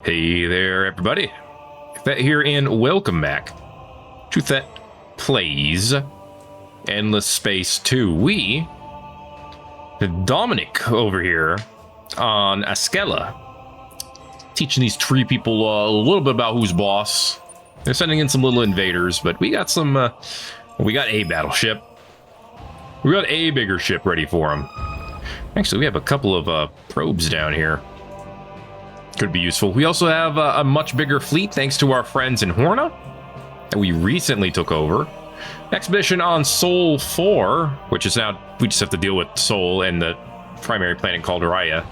Hey there, everybody. Thet here, and welcome back to Thet Plays Endless Space 2. We, Dominic over here on Askeella, teaching these tree people a little bit about who's boss. They're sending in some little invaders, but we got some, we got a battleship. We got a bigger ship ready for them. Actually, we have a couple of probes down here. Could be useful. We also have a much bigger fleet thanks to our friends in Horna that we recently took over. Expedition on Sol 4, which is now, we just have to deal with Sol and the primary planet called Raya.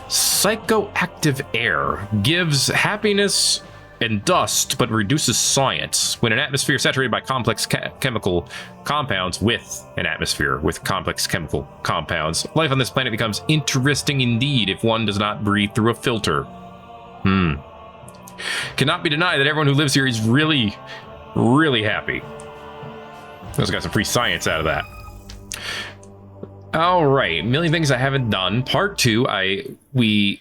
Psychoactive air gives happiness and dust, but reduces science. When an atmosphere saturated by complex chemical compounds with an atmosphere with complex chemical compounds, life on this planet becomes interesting indeed if one does not breathe through a filter. Cannot be denied that everyone who lives here is really, really happy. Also got some free science out of that. All right, a million things I haven't done. Part 2, we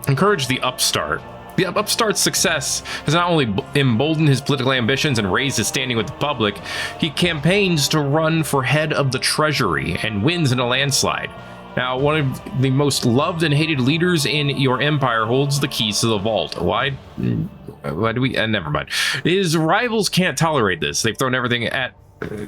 encourage the upstart. The upstart's success has not only emboldened his political ambitions and raised his standing with the public, he campaigns to run for head of the treasury and wins in a landslide. Now, one of the most loved and hated leaders in your empire holds the keys to the vault. Why do we... never mind. His rivals can't tolerate this. They've thrown everything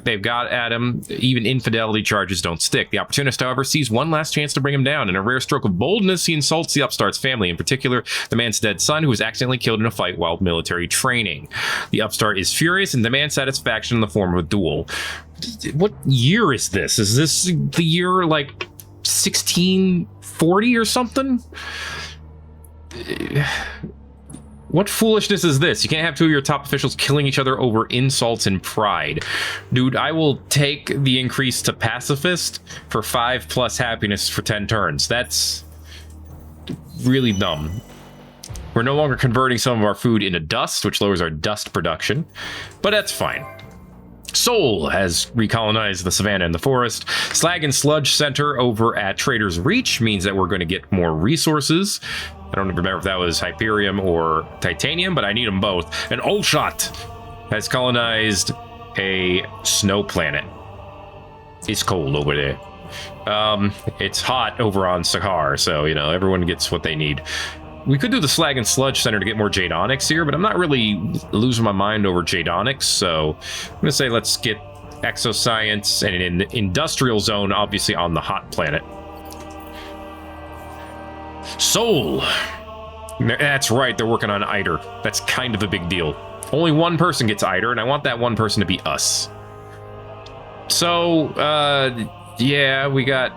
they've got at him. Even infidelity charges don't stick. The opportunist, however, sees one last chance to bring him down. In a rare stroke of boldness, he insults the upstart's family, in particular, the man's dead son, who was accidentally killed in a fight while military training. The upstart is furious and demands satisfaction in the form of a duel. What year is this? Is this the year, like... 1640 or something? What foolishness is this? You can't have two of your top officials killing each other over insults and pride. Dude, I will take the increase to pacifist for 5+ happiness for 10 turns. That's really dumb. We're no longer converting some of our food into dust, which lowers our dust production, but that's fine. Sol has recolonized the savannah and the forest. Slag and Sludge Center over at Trader's Reach means that we're going to get more resources. I don't remember if that was Hyperium or Titanium, but I need them both. And Oldshot has colonized a snow planet. It's cold over there. It's hot over on Sahar, so, you know, everyone gets what they need. We could do the Slag and Sludge Center to get more Jadonics here, but I'm not really losing my mind over Jadonics, so I'm going to say let's get Exoscience and an Industrial Zone, obviously, on the hot planet. Sol! That's right, they're working on ITER. That's kind of a big deal. Only one person gets ITER, and I want that one person to be us. So, yeah, we got...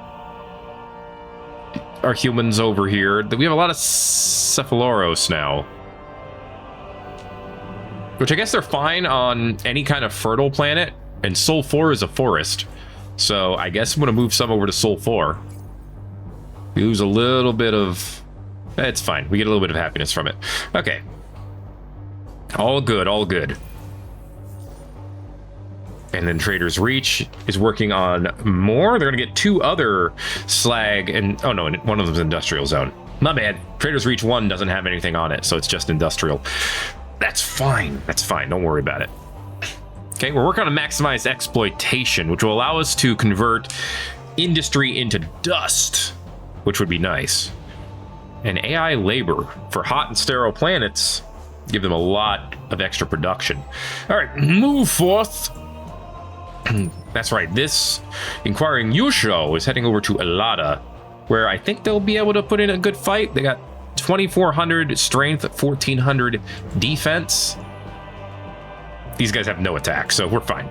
our humans over here. We have a lot of Cephaloros now, which I guess they're fine on any kind of fertile planet, and Sol 4 is a forest, so I guess I'm gonna move some over to Sol 4. We lose a little bit of... it's fine, we get a little bit of happiness from it. Okay, all good, all good. And then Trader's Reach is working on more. They're going to get 2 other slag and... oh, no, one of them's Industrial Zone. My bad. Trader's Reach 1 doesn't have anything on it, so it's just industrial. That's fine. That's fine. Don't worry about it. Okay, we're working on a maximized exploitation, which will allow us to convert industry into dust, which would be nice. And AI labor for hot and sterile planets, give them a lot of extra production. All right, move forth. That's right, this inquiring Yusho is heading over to Elada, where I think they'll be able to put in a good fight. They got 2,400 strength, 1,400 defense. These guys have no attack, so we're fine.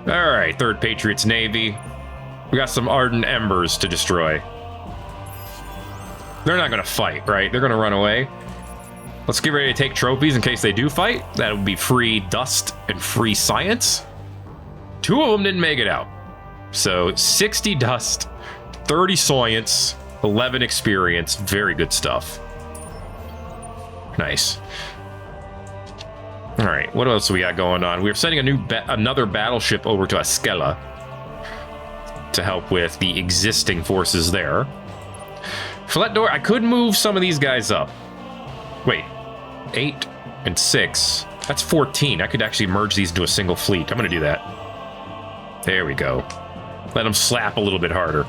All right, 3rd Patriots Navy. We got some ardent embers to destroy. They're not going to fight, right? They're going to run away. Let's get ready to take trophies in case they do fight. That would be free dust and free science. 2 of them didn't make it out. So 60 dust, 30 science, 11 experience. Very good stuff. Nice. All right, what else do we got going on? We're sending another battleship over to Askeella to help with the existing forces there. Fletdor, I could move some of these guys up. Wait, 8 and 6. That's 14. I could actually merge these into a single fleet. I'm going to do that. There we go. Let them slap a little bit harder.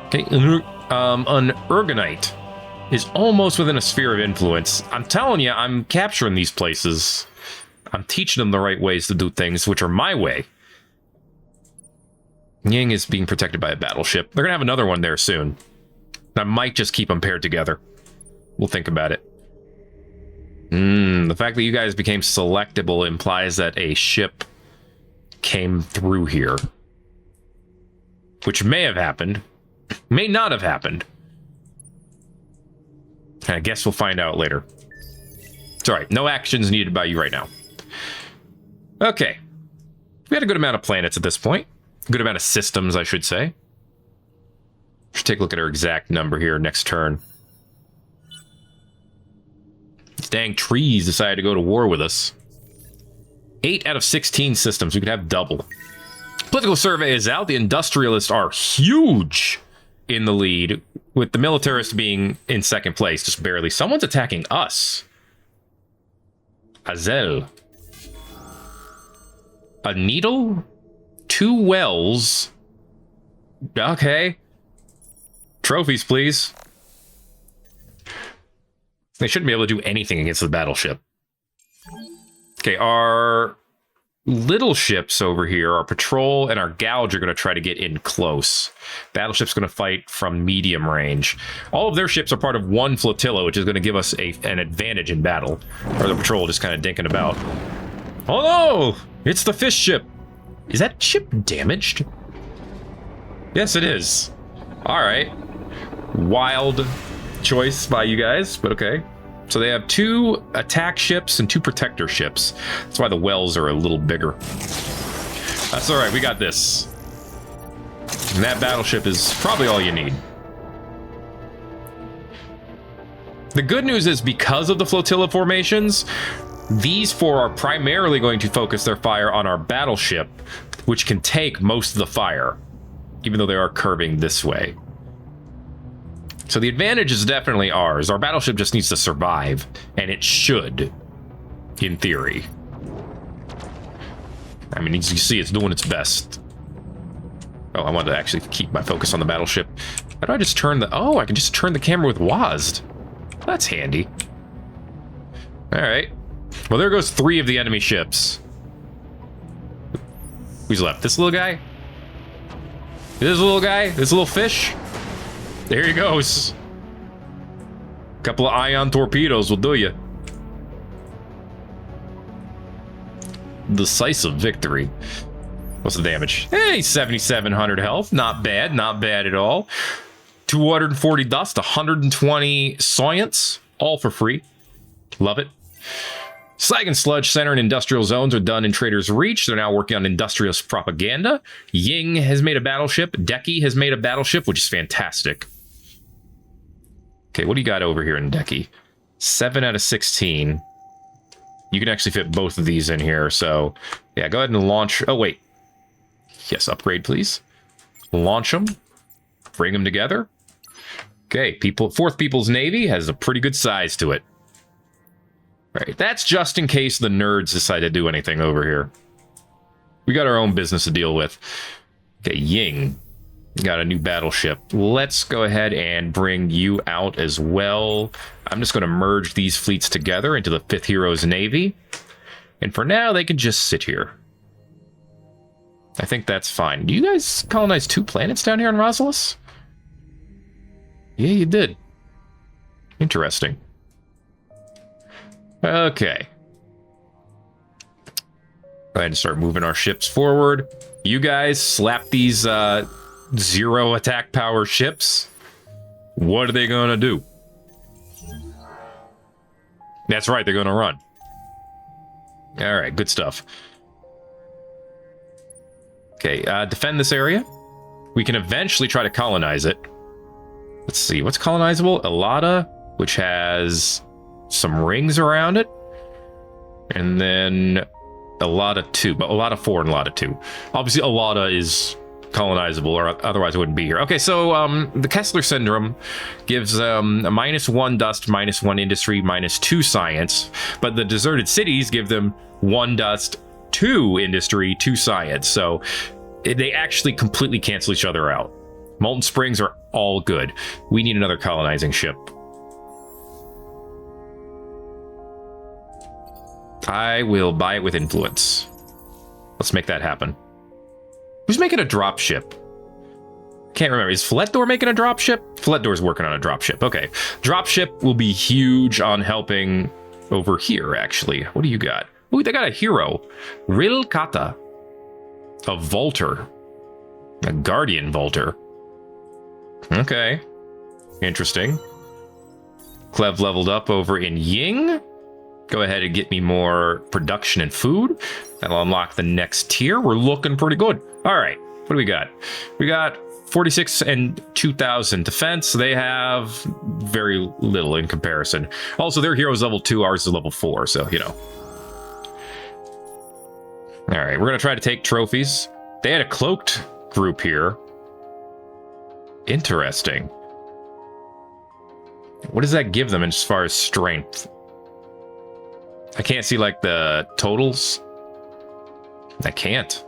Okay, an Urgonite is almost within a sphere of influence. I'm telling you, I'm capturing these places. I'm teaching them the right ways to do things, which are my way. Ying is being protected by a battleship. They're going to have another one there soon. I might just keep them paired together. We'll think about it. The fact that you guys became selectable implies that a ship came through here. Which may have happened. May not have happened. I guess we'll find out later. It's alright. No actions needed by you right now. Okay. We had a good amount of planets at this point. A good amount of systems, I should say. Let's take a look at our exact number here next turn. These dang trees decided to go to war with us. 8 out of 16 systems. We could have double. Political survey is out. The industrialists are huge in the lead, with the militarists being in second place, just barely. Someone's attacking us. Azel. A needle? 2 wells. Okay. Trophies, please. They shouldn't be able to do anything against the battleship. Okay, our little ships over here, our patrol and our gouge, are going to try to get in close. Battleship's going to fight from medium range. All of their ships are part of one flotilla, which is going to give us an advantage in battle. Or the patrol just kind of dinking about. Oh no! It's the fish ship! Is that ship damaged? Yes, it is. Alright. Wild choice by you guys, but okay. So they have 2 attack ships and 2 protector ships. That's why the wells are a little bigger. That's all right, we got this. And that battleship is probably all you need. The good news is, because of the flotilla formations, these 4 are primarily going to focus their fire on our battleship, which can take most of the fire, even though they are curving this way. So the advantage is definitely ours. Our battleship just needs to survive, and it should, in theory. I mean, as you see, it's doing its best. Oh, I wanted to actually keep my focus on the battleship. How do I just turn the... Oh, I can just turn the camera with WASD. That's handy. All right. Well, there goes 3 of the enemy ships. Who's left? This little guy? This little guy? This little fish? There he goes. A couple of ion torpedoes will do you. Decisive victory. What's the damage? Hey, 7,700 health. Not bad. Not bad at all. 240 dust, 120 science. All for free. Love it. Slag and Sludge Center and industrial zones are done in Trader's Reach. They're now working on industrialist propaganda. Ying has made a battleship. Deki has made a battleship, which is fantastic. Okay, what do you got over here in Deki? 7 out of 16. You can actually fit both of these in here, so... Yeah, go ahead and launch... Oh, wait. Yes, upgrade, please. Launch them. Bring them together. Okay, 4th People's Navy has a pretty good size to it. Right, that's just in case the nerds decide to do anything over here. We got our own business to deal with. Okay, Ying. Got a new battleship. Let's go ahead and bring you out as well. I'm just going to merge these fleets together into the 5th Heroes Navy. And for now, they can just sit here. I think that's fine. Do you guys colonize 2 planets down here on Rosalis? Yeah, you did. Interesting. Okay. Go ahead and start moving our ships forward. You guys slap these 0 attack power ships. What are they gonna do? That's right, they're gonna run. Alright, good stuff. Okay, defend this area. We can eventually try to colonize it. Let's see, what's colonizable? Elada, which has some rings around it. And then Elada 2, but Elada 4 and Elada 2. Obviously, Elada is colonizable, or otherwise it wouldn't be here. Okay, so the Kessler syndrome gives a -1 dust, -1 industry, -2 science, but the deserted cities give them 1 dust, 2 industry, 2 science. So they actually completely cancel each other out. Molten Springs are all good. We need another colonizing ship. I will buy it with influence. Let's make that happen. Who's making a drop ship? Can't remember. Is Fletdor making a drop ship? Fletdor's working on a drop ship. Okay. Drop ship will be huge on helping over here, actually. What do you got? Ooh, they got a hero. Rilkata. A Volter. A Guardian Volter. Okay. Interesting. Clev leveled up over in Ying. Go ahead and get me more production and food. That'll unlock the next tier. We're looking pretty good. All right. What do we got? We got 46 and 2,000 defense. They have very little in comparison. Also, their hero's level 2, ours is level 4. So, you know. All right. We're going to try to take trophies. They had a cloaked group here. Interesting. What does that give them as far as strength? I can't see, like, the totals. I can't.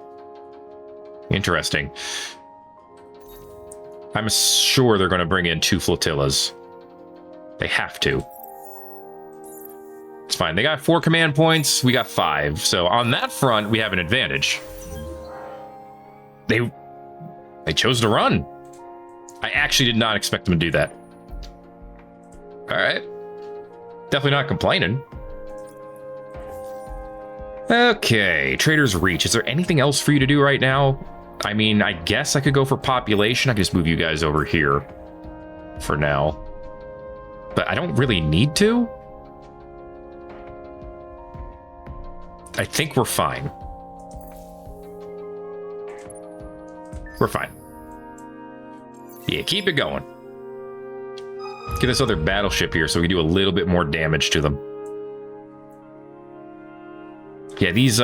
Interesting. I'm sure they're going to bring in 2 flotillas. They have to. It's fine. They got 4 command points. We got 5. So on that front, we have an advantage. They chose to run. I actually did not expect them to do that. All right. Definitely not complaining. Okay, Trader's Reach. Is there anything else for you to do right now? I mean, I guess I could go for population. I could just move you guys over here for now. But I don't really need to. I think we're fine. We're fine. Yeah, keep it going. Get this other battleship here so we can do a little bit more damage to them. Yeah, these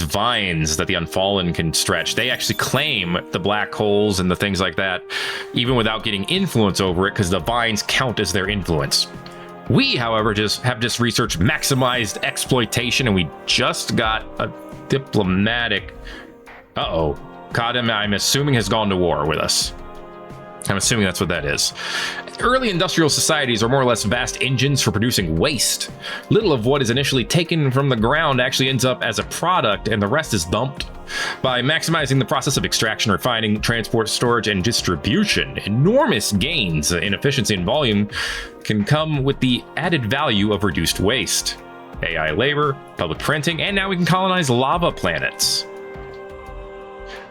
vines that the Unfallen can stretch, they actually claim the black holes and the things like that, even without getting influence over it, because the vines count as their influence. We, however, have researched maximized exploitation, and we just got a diplomatic... Uh-oh. Kadam, I'm assuming, has gone to war with us. I'm assuming that's what that is. Early industrial societies are more or less vast engines for producing waste. Little of what is initially taken from the ground actually ends up as a product, and the rest is dumped. By maximizing the process of extraction, refining, transport, storage, and distribution, enormous gains in efficiency and volume can come with the added value of reduced waste. AI labor, public printing, and now we can colonize lava planets.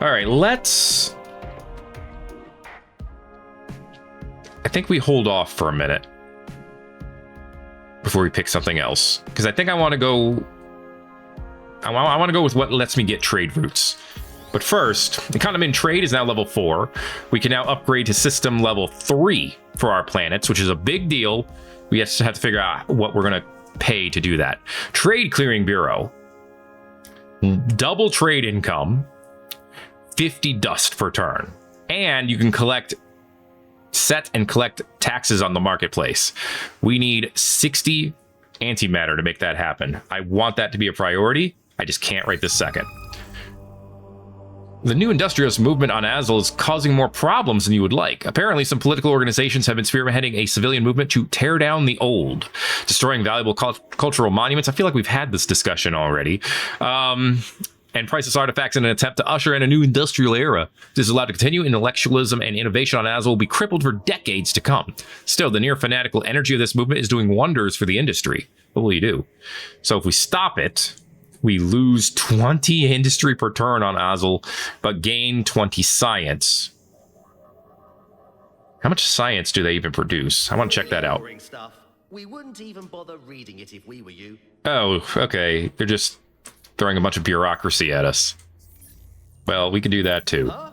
All right, let's... I think we hold off for a minute before we pick something else, because I think I want to go. I want to go with what lets me get trade routes. But first, economy and trade is now level 4. We can now upgrade to system level 3 for our planets, which is a big deal. We have to figure out what we're going to pay to do that. Trade Clearing Bureau, double trade income, 50 dust per turn, and you can set and collect taxes on the marketplace. We need 60 antimatter to make that happen. I want that to be a priority. I just can't right this second. The new industrialist movement on Azel is causing more problems than you would like. Apparently, some political organizations have been spearheading a civilian movement to tear down the old, destroying valuable cultural monuments. I feel like we've had this discussion already. And priceless artifacts in an attempt to usher in a new industrial era. This is allowed to continue. Intellectualism and innovation on Azel will be crippled for decades to come. Still, the near fanatical energy of this movement is doing wonders for the industry. What will you do? So if we stop it, we lose 20 industry per turn on Azel, but gain 20 science. How much science do they even produce? I want to check that out. We wouldn't even bother reading it if we were you. Oh, okay. They're just throwing a bunch of bureaucracy at us. Well, we can do that too. Huh?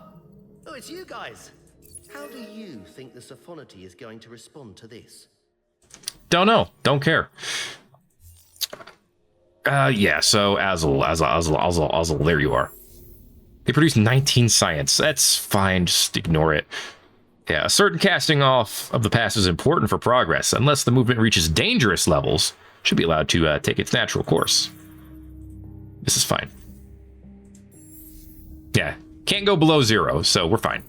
Oh, it's you guys. How do you think the Sophonoty is going to respond to this? Don't know. Don't care. Yeah, so Azel, there you are. They produce 19 science. That's fine. Just ignore it. Yeah, a certain casting off of the past is important for progress. Unless the movement reaches dangerous levels, it should be allowed to take its natural course. This is fine. Yeah, can't go below 0, so we're fine.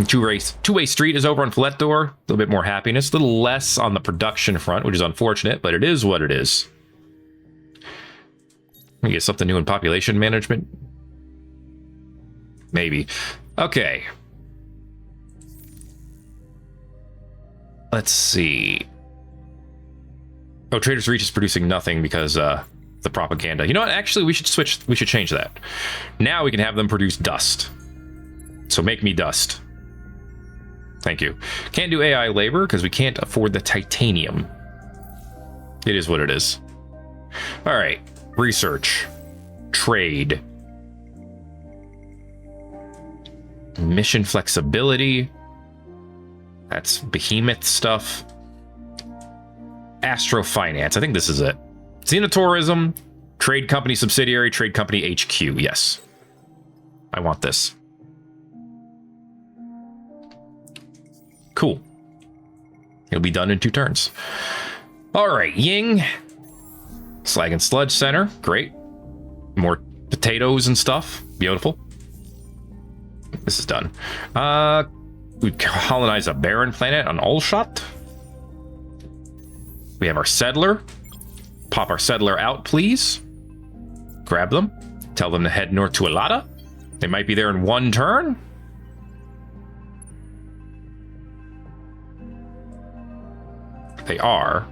Two-way street is over on Fletdor. A little bit more happiness. A little less on the production front, which is unfortunate, but it is what it is. We get something new in population management. Maybe. Okay. Let's see. Oh, Trader's Reach is producing nothing because the propaganda. You know what? Actually, we should switch. We should change that. Now we can have them produce dust. So make me dust. Thank you. Can't do AI labor because we can't afford the titanium. It is what it is. All right. Research. Trade. Mission flexibility. That's behemoth stuff. Astrofinance. I think this is it. Xenotourism. Trade company subsidiary. Trade company HQ. Yes. I want this. Cool. It'll be done in 2 turns. All right. Ying. Slag and Sludge Center. Great. More potatoes and stuff. Beautiful. This is done. We colonize a barren planet on Allshot. We have our settler. Pop our settler out, please. Grab them. Tell them to head north to Alada. They might be there in 1 turn. They are.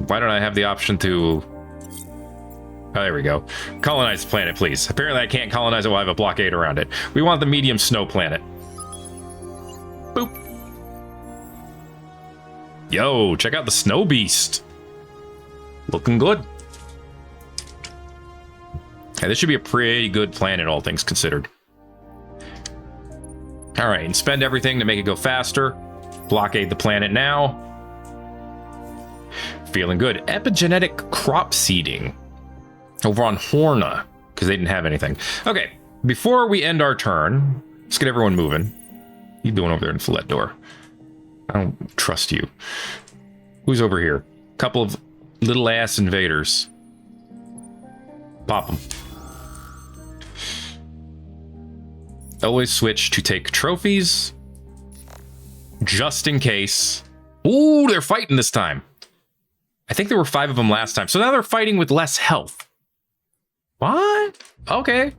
Why don't I have the option to... Oh, there we go. Colonize the planet, please. Apparently I can't colonize it while I have a blockade around it. We want the medium snow planet. Boop. Yo, check out the snow beast. Looking good. Yeah, this should be a pretty good planet, all things considered. All right, and spend everything to make it go faster. Blockade the planet now. Feeling good. Epigenetic crop seeding. Over on Horna, because they didn't have anything. Okay, before we end our turn, let's get everyone moving. What are you doing over there in Fletdor? I don't trust you. Who's over here? Couple of little ass invaders. Pop them. Always switch to take trophies. Just in case. Ooh, they're fighting this time. I think there were 5 of them last time. So now they're fighting with less health. What? Okay.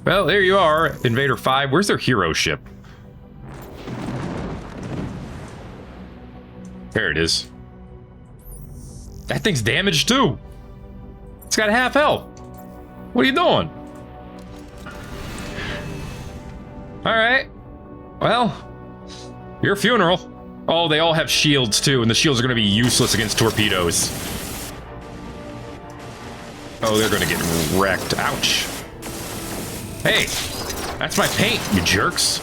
Well, there you are, Invader 5. Where's their hero ship? There it is. That thing's damaged too. It's got half health. What are you doing? All right. Well, your funeral. Oh, they all have shields too, and the shields are going to be useless against torpedoes. Oh, they're going to get wrecked. Ouch. Hey, that's my paint, you jerks.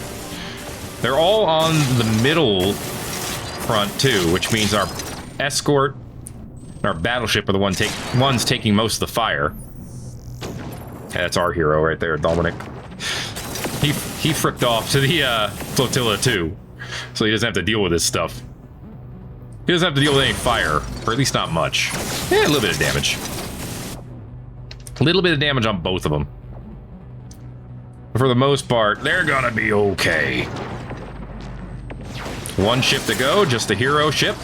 They're all on the middle front too, which means our escort and our battleship are the ones taking most of the fire. Yeah, that's our hero right there, Dominic. He fricked off to the flotilla too, so he doesn't have to deal with this stuff. He doesn't have to deal with any fire, or at least not much. Yeah, a little bit of damage. A little bit of damage on both of them. But for the most part, they're gonna be okay. 1 ship to go, just the hero ship.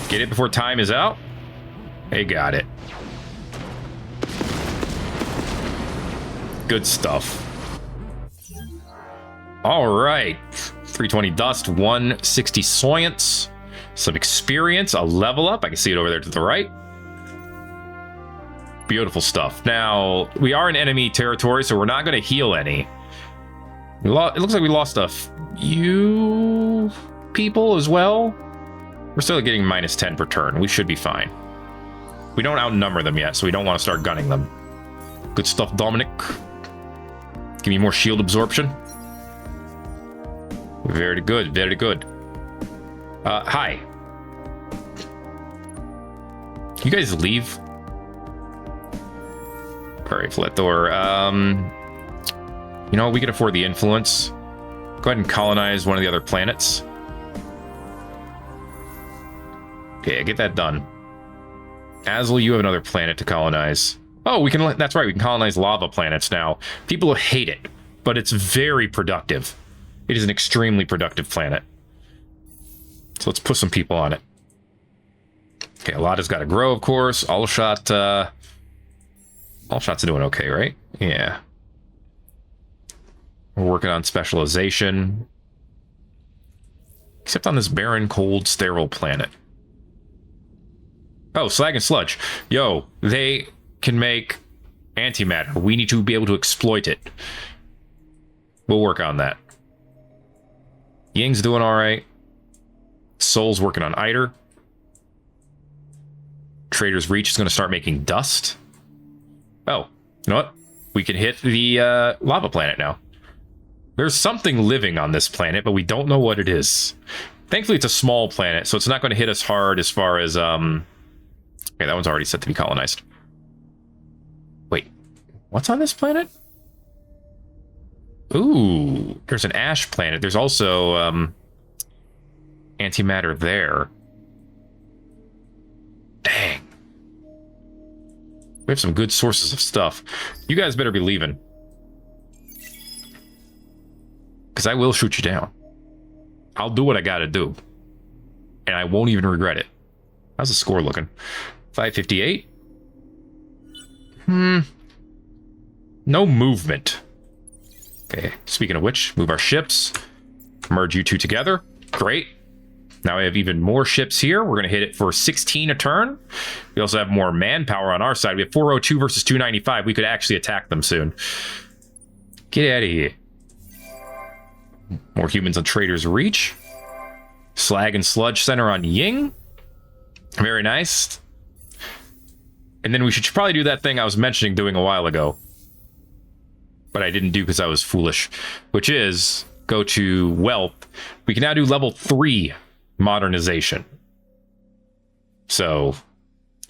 Get it before time is out. They got it. Good stuff. All right. 320 dust, 160 science, some experience, a level up. I can see it over there to the right. Beautiful stuff. Now, we are in enemy territory, so we're not going to heal any. It looks like we lost a few people as well. We're still getting -10 per turn. We should be fine. We don't outnumber them yet, so we don't want to start gunning them. Good stuff, Dominic. Give me more shield absorption. Very good, very good. Hi. You guys leave? Alright, Fletor. You know, we can afford the influence. Go ahead and colonize one of the other planets. Okay, get that done. Azel, you have another planet to colonize. Oh, we can, that's right, we can colonize lava planets now. People hate it, but it's very productive. It is an extremely productive planet. So let's put some people on it. Okay, Alada's got to grow, of course. Allshot's doing okay, right? Yeah. We're working on specialization. Except on this barren, cold, sterile planet. Oh, slag and sludge. Yo, they can make antimatter. We need to be able to exploit it. We'll work on that. Ying's doing all right. Soul's working on Eider. Trader's Reach is going to start making dust. Oh, you know what? We can hit the lava planet now. There's something living on this planet, but we don't know what it is. Thankfully, it's a small planet, so it's not going to hit us hard as far as... Okay, that one's already set to be colonized. Wait, what's on this planet? Ooh, there's an ash planet. There's also antimatter there. Dang. We have some good sources of stuff. You guys better be leaving. Because I will shoot you down. I'll do what I gotta do. And I won't even regret it. How's the score looking? 558? No movement. Okay, speaking of which, move our ships. Merge you two together. Great. Now we have even more ships here. We're going to hit it for 16 a turn. We also have more manpower on our side. We have 402 versus 295. We could actually attack them soon. Get out of here. More humans on Trader's Reach. Slag and Sludge Center on Ying. Very nice. And then we should probably do that thing I was mentioning doing a while ago. But I didn't do because I was foolish. Which is, go to Wealth. We can now do level 3 Modernization. So,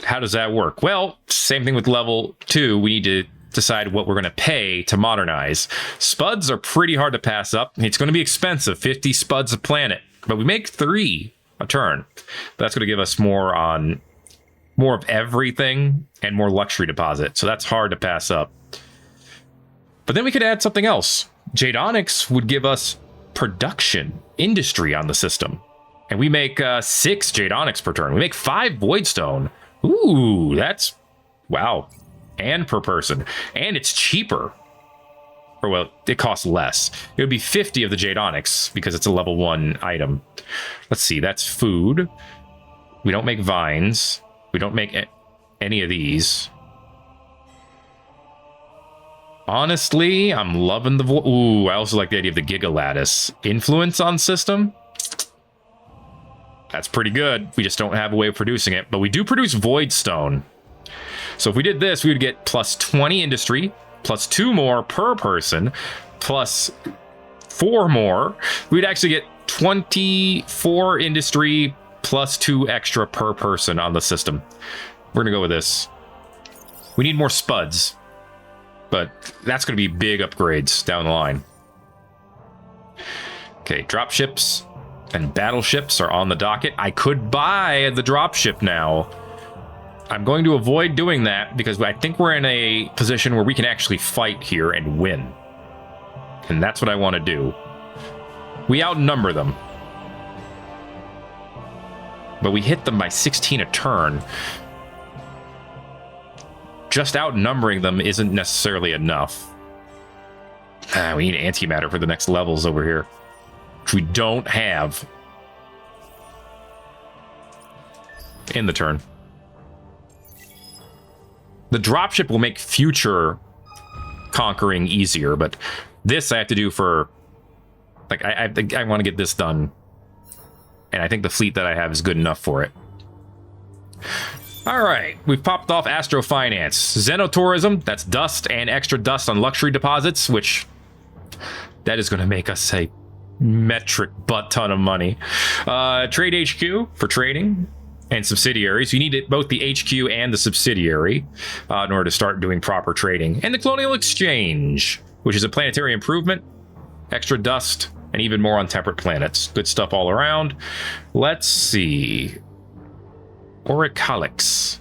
how does that work? Well, same thing with level 2. We need to decide what we're going to pay to modernize. Spuds are pretty hard to pass up. It's going to be expensive, 50 spuds a planet. But we make 3 a turn. That's going to give us more on more of everything and more luxury deposit. So that's hard to pass up. But then we could add something else. Jadonics would give us production, industry on the system. And we make 6 Jadonics per turn. We make 5 Voidstone. Ooh, that's... wow. And per person. And it's cheaper. Or, well, it costs less. It would be 50 of the Jadonics because it's a level 1 item. Let's see, that's food. We don't make vines. We don't make any of these. Honestly, I'm loving the... ooh, I also like the idea of the Giga Lattice. Influence on system? That's pretty good. We just don't have a way of producing it. But we do produce Voidstone. So if we did this, we would get plus 20 industry, plus 2 more per person, plus 4 more. We'd actually get 24 industry, plus 2 extra per person on the system. We're going to go with this. We need more spuds. But that's going to be big upgrades down the line. Okay, dropships and battleships are on the docket. I could buy the dropship now. I'm going to avoid doing that because I think we're in a position where we can actually fight here and win. And that's what I want to do. We outnumber them. But we hit them by 16 a turn. Just outnumbering them isn't necessarily enough. We need antimatter for the next levels over here, which we don't have in the turn. The dropship will make future conquering easier, but this I have to do for... like, I think I want to get this done. And I think the fleet that I have is good enough for it. All right, we've popped off Astro Finance. Xenotourism, that's dust and extra dust on luxury deposits, which that is going to make us a metric butt ton of money. Trade HQ for trading and subsidiaries. You need both the HQ and the subsidiary in order to start doing proper trading. And the Colonial Exchange, which is a planetary improvement, extra dust, and even more on temperate planets. Good stuff all around. Let's see. Orichalix.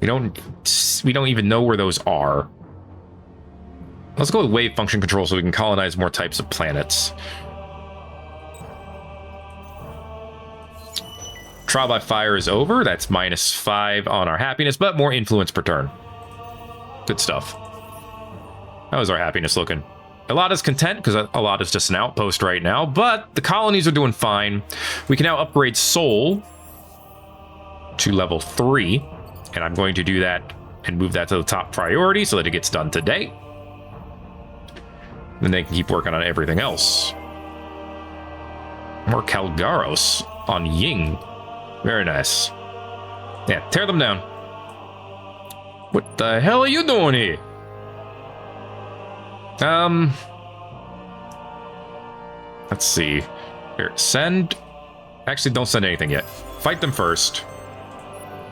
We don't even know where those are. Let's go with wave function control so we can colonize more types of planets. Trial by fire is over. That's -5 on our happiness, but more influence per turn. Good stuff. How's our happiness looking? A lot is content because a lot is just an outpost right now, but the colonies are doing fine. We can now upgrade Soul to level 3, and I'm going to do that and move that to the top priority so that it gets done today. Then they can keep working on everything else. More Calgaros on Ying. Very nice. Yeah, tear them down. What the hell are you doing here? Let's see. Here, send... Actually, don't send anything yet. Fight them first.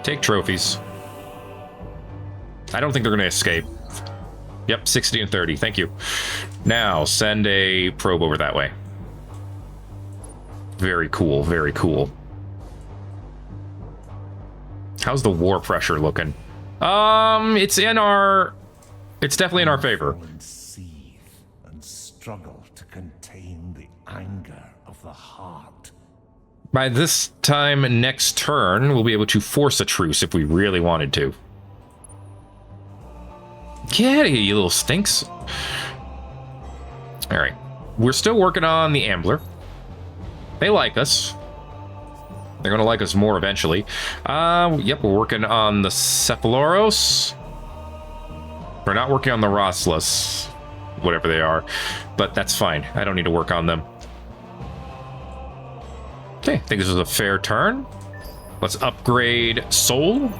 Take trophies. I don't think they're going to escape. Yep, 60 and 30. Thank you. Now, send a probe over that way. Very cool. Very cool. How's the war pressure looking? It's definitely in our favor. And struggle to contain the anger of the heart. By this time next turn, we'll be able to force a truce if we really wanted to. Get out of here, you little stinks. All right. We're still working on the Ambler. They like us. They're going to like us more eventually. Yep, we're working on the Cephaloros. We're not working on the Rossless, whatever they are, but that's fine. I don't need to work on them. Okay, I think this was a fair turn. Let's upgrade Soul.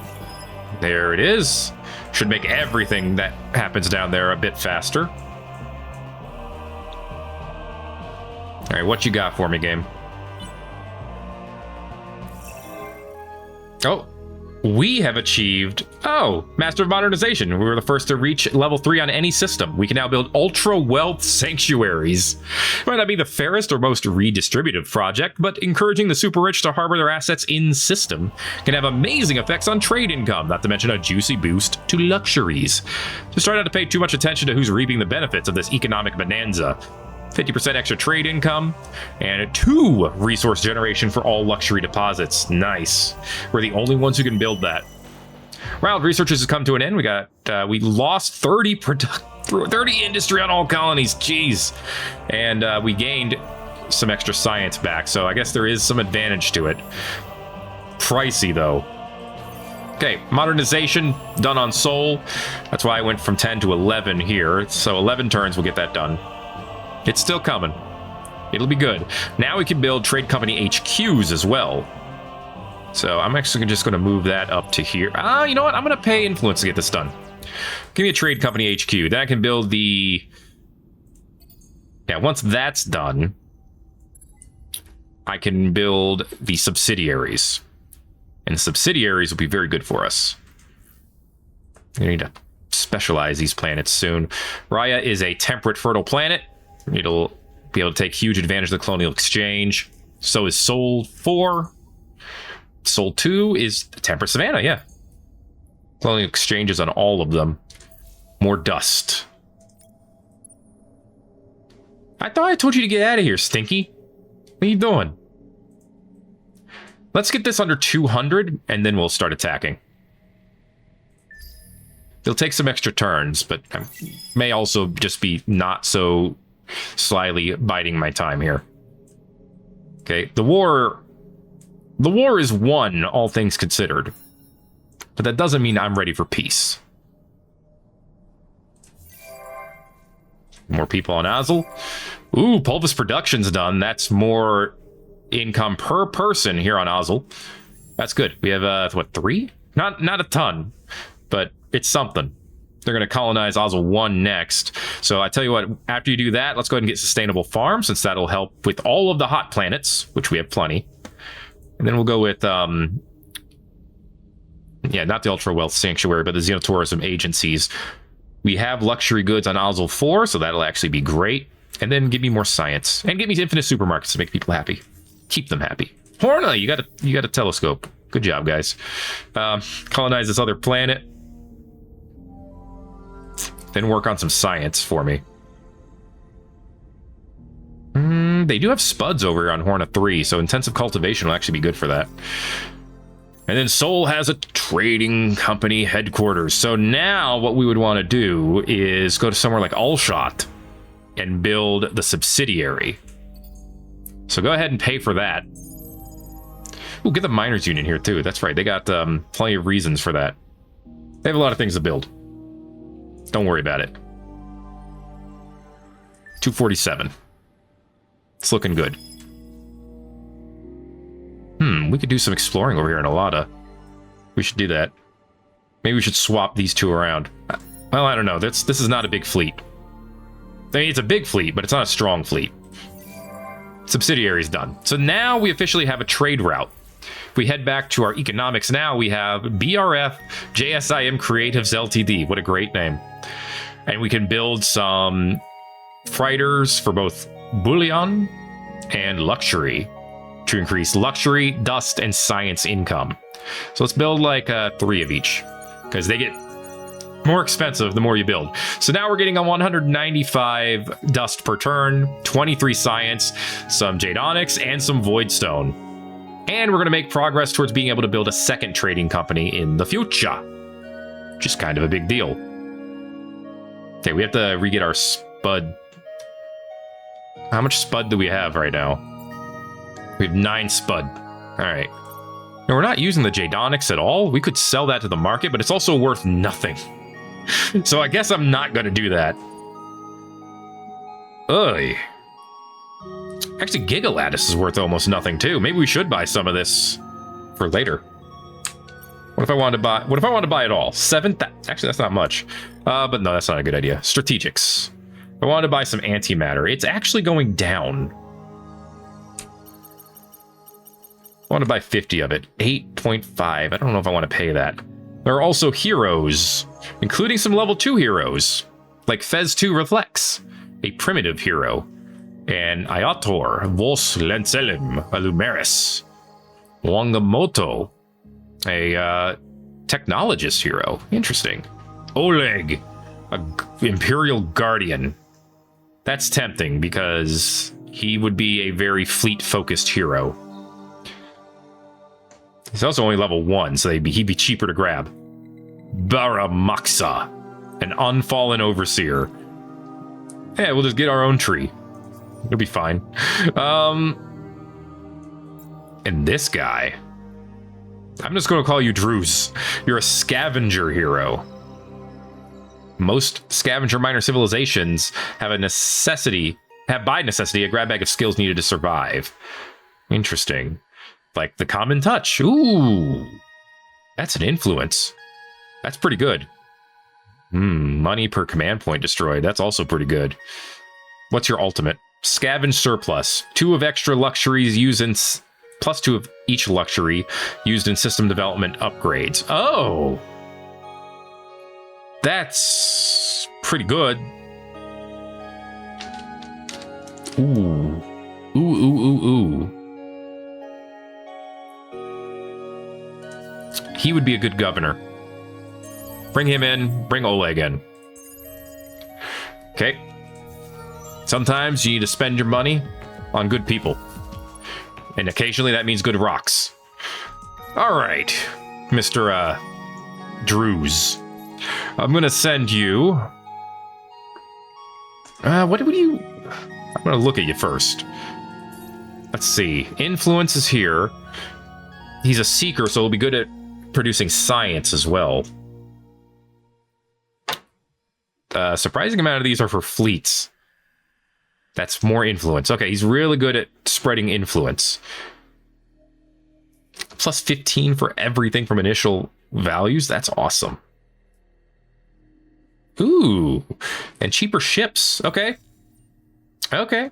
There it is. Should make everything that happens down there a bit faster. All right, what you got for me, game? Oh, we have achieved... Oh, Master of Modernization. We were the first to reach level 3 on any system. We can now build ultra-wealth sanctuaries. It might not be the fairest or most redistributive project, but encouraging the super-rich to harbor their assets in-system can have amazing effects on trade income, not to mention a juicy boost to luxuries. Just try not to pay too much attention to who's reaping the benefits of this economic bonanza. 50% extra trade income, and 2 resource generation for all luxury deposits. Nice. We're the only ones who can build that. Wild researches has come to an end. We lost 30 industry on all colonies. Jeez. And we gained some extra science back, so I guess there is some advantage to it. Pricey, though. Okay, modernization done on Soul. That's why I went from 10 to 11 here. So 11 turns will get that done. It's still coming. It'll be good. Now we can build trade company HQs as well. So I'm actually just going to move that up to here. You know what? I'm going to pay influence to get this done. Give me a trade company HQ. Then I can build the... Yeah, once that's done, I can build the subsidiaries. And the subsidiaries will be very good for us. We need to specialize these planets soon. Raya is a temperate, fertile planet. It'll be able to take huge advantage of the Colonial Exchange. So is Sol 4. Sol 2 is Temperate Savannah, yeah. Colonial Exchange is on all of them. More dust. I thought I told you to get out of here, Stinky. What are you doing? Let's get this under 200, and then we'll start attacking. It'll take some extra turns, but I may also just be not so slyly biding my time here. Okay, the war is won, all things considered. But that doesn't mean I'm ready for peace. More people on Azel. Ooh, Pulvis Production's done. That's more income per person here on Azel. That's good. We have, what, 3? Not a ton, but it's something. They're going to colonize Azel 1 next. So I tell you what, after you do that, let's go ahead and get sustainable farm, since that'll help with all of the hot planets, which we have plenty. And then we'll go with, yeah, not the Ultra Wealth Sanctuary, but the Xenotourism agencies. We have luxury goods on Azel 4, so that'll actually be great. And then give me more science. And give me infinite supermarkets to make people happy. Keep them happy. Horna, you got a telescope. Good job, guys. Colonize this other planet. Then work on some science for me. They do have spuds over here on Horna 3, so intensive cultivation will actually be good for that. And then Sol has a trading company headquarters. So now what we would want to do is go to somewhere like Alshot and build the subsidiary. So go ahead and pay for that. Ooh, get the miners union here too. That's right. They got plenty of reasons for that. They have a lot of things to build. Don't worry about it. 247. It's looking good. We could do some exploring over here in Alada. We should do that. Maybe we should swap these two around. Well, I don't know. This is not a big fleet. I mean, it's a big fleet, but it's not a strong fleet. Subsidiary's done. So now we officially have a trade route. If we head back to our economics now, we have BRF JSIM Creatives Ltd. What a great name. And we can build some freighters for both bullion and luxury to increase luxury, dust, and science income. So let's build like 3 of each, because they get more expensive the more you build. So now we're getting a 195 dust per turn, 23 science, some jade onyx, and some voidstone. And we're going to make progress towards being able to build a second trading company in the future, which is kind of a big deal. Okay, we have to re-get our spud. How much spud do we have right now? We have 9 spud. All right. Now, we're not using the jade onyx at all. We could sell that to the market, but it's also worth nothing. So I guess I'm not going to do that. Ugh. Actually, Gigalattice is worth almost nothing too. Maybe we should buy some of this for later. What if I wanted to buy? What if I want to buy it all? 7. Actually, that's not much. But no, that's not a good idea. Strategics. I wanted to buy some antimatter. It's actually going down. I want to buy 50 of it. 8.5. I don't know if I want to pay that. There are also heroes, including some level 2 heroes, like Fez 2 Reflex, a primitive hero, and Ayator, Vos Lenselim, a Lumeris, Wangamoto, a technologist hero. Interesting. Oleg, a Imperial Guardian. That's tempting because he would be a very fleet-focused hero. He's also only level 1, so he'd be cheaper to grab. Baramaksa, an unfallen overseer. Yeah, we'll just get our own tree. It'll be fine. And this guy, I'm just going to call you Druze. You're a scavenger hero. Most scavenger miner civilizations have by necessity a grab bag of skills needed to survive. Interesting. Like the common touch. Ooh, that's an influence. That's pretty good. Money per command point destroyed. That's also pretty good. What's your ultimate? Scavenge surplus. 2 of extra luxuries used in plus 2 of each luxury used in system development upgrades. Oh, that's pretty good. Ooh, ooh, ooh, ooh, ooh. He would be a good governor. Bring him in. Bring Oleg in. Okay. Sometimes you need to spend your money on good people. And occasionally that means good rocks. All right, Mr. Druze. I'm going to send you... what would you... I'm going to look at you first. Let's see. Influence is here. He's a seeker, so he'll be good at producing science as well. Surprising amount of these are for fleets. That's more influence. Okay, he's really good at spreading influence. Plus 15 for everything from initial values. That's awesome. Ooh, and cheaper ships. Okay. Okay.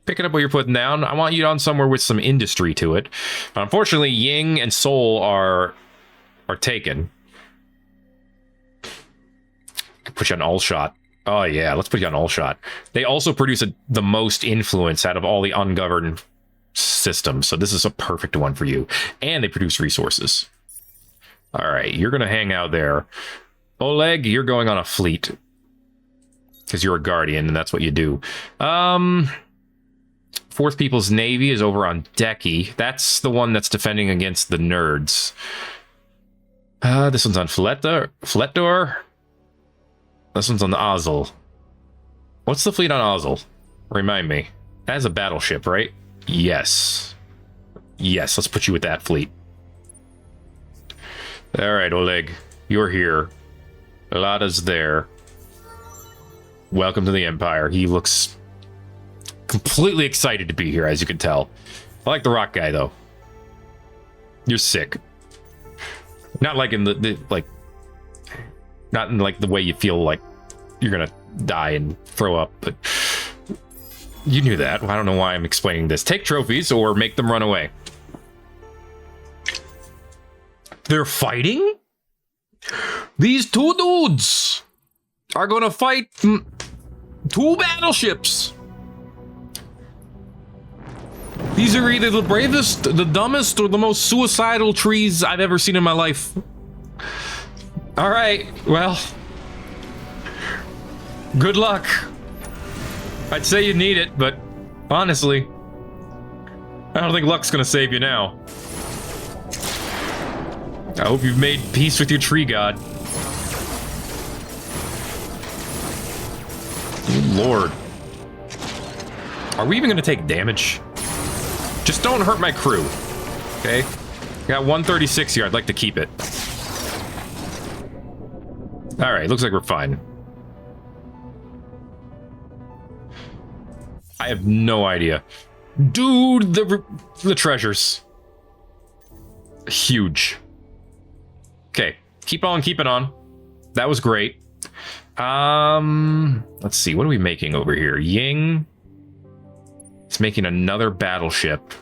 Picking up what you're putting down. I want you on somewhere with some industry to it. Unfortunately, Ying and Seoul are taken. Put you on all shot. Oh yeah, let's put you on all shot. They also produce the most influence out of all the ungoverned systems, so this is a perfect one for you. And they produce resources. All right, you're gonna hang out there. Oleg, you're going on a fleet because you're a guardian, and that's what you do. Fourth People's Navy is over on Decky. That's the one that's defending against the nerds. This one's on Fletdor. This one's on the Azel. What's the fleet on Azel? Remind me. That has a battleship, right? Yes. Yes, let's put you with that fleet. All right, Oleg, you're here. Lada's there. Welcome to the Empire. He looks completely excited to be here, as you can tell. I like the rock guy, though. You're sick. Not like in the like... Not in like the way you feel like you're gonna die and throw up, but you knew that. I don't know why I'm explaining this. Take trophies or make them run away. They're fighting? These two dudes are gonna fight two battleships. These are either the bravest, the dumbest, or the most suicidal trees I've ever seen in my life. All right, well, good luck. I'd say you need it, but honestly, I don't think luck's gonna save you now. I hope you've made peace with your tree god. Good Lord. Are we even gonna take damage? Just don't hurt my crew, okay? Got 136 here, I'd like to keep it. All right, looks like we're fine. I have no idea. Dude, the treasures. Huge. Okay, keep on keeping on. That was great. Let's see, what are we making over here? Ying is making another battleship.